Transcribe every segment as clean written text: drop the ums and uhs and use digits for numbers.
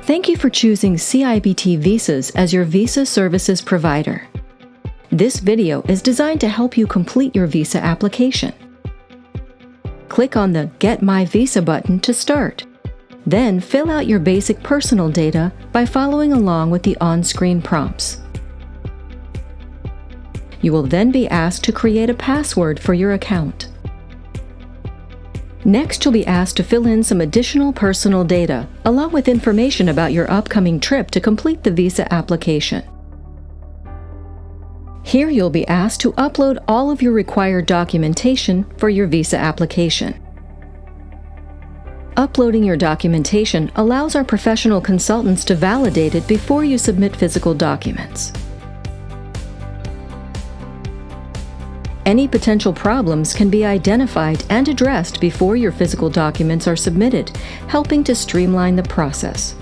Thank you for choosing CIBT Visas as your visa services provider. This video is designed to help you complete your visa application. Click on the Get My Visa button to start. Then fill out your basic personal data by following along with the on-screen prompts. You will then be asked to create a password for your account. Next, you'll be asked to fill in some additional personal data, along with information about your upcoming trip to complete the visa application. Here you'll be asked to upload all of your required documentation for your visa application. Uploading your documentation allows our professional consultants to validate it before you submit physical documents. Any potential problems can be identified and addressed before your physical documents are submitted, helping to streamline the process.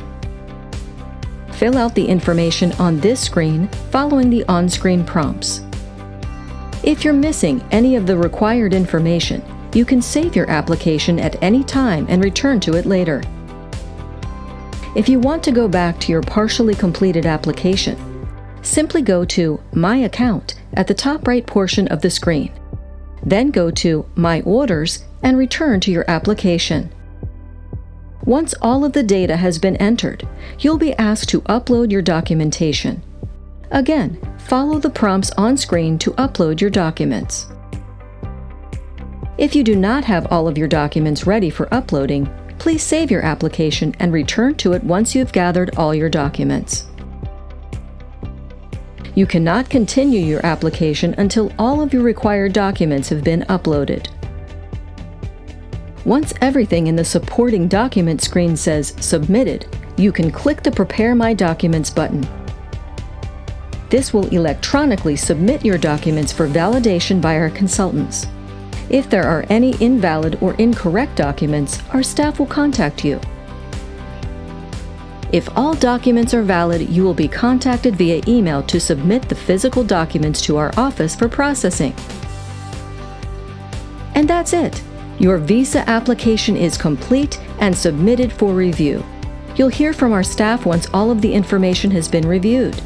Fill out the information on this screen following the on-screen prompts. If you're missing any of the required information, you can save your application at any time and return to it later. If you want to go back to your partially completed application, simply go to My Account at the top right portion of the screen. Then go to My Orders and return to your application. Once all of the data has been entered, you'll be asked to upload your documentation. Again, follow the prompts on screen to upload your documents. If you do not have all of your documents ready for uploading, please save your application and return to it once you've gathered all your documents. You cannot continue your application until all of your required documents have been uploaded. Once everything in the supporting document screen says Submitted, you can click the Prepare My Documents button. This will electronically submit your documents for validation by our consultants. If there are any invalid or incorrect documents, our staff will contact you. If all documents are valid, you will be contacted via email to submit the physical documents to our office for processing. And that's it. Your visa application is complete and submitted for review. You'll hear from our staff once all of the information has been reviewed.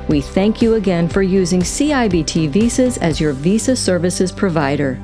We thank you again for using CIBT Visas as your visa services provider.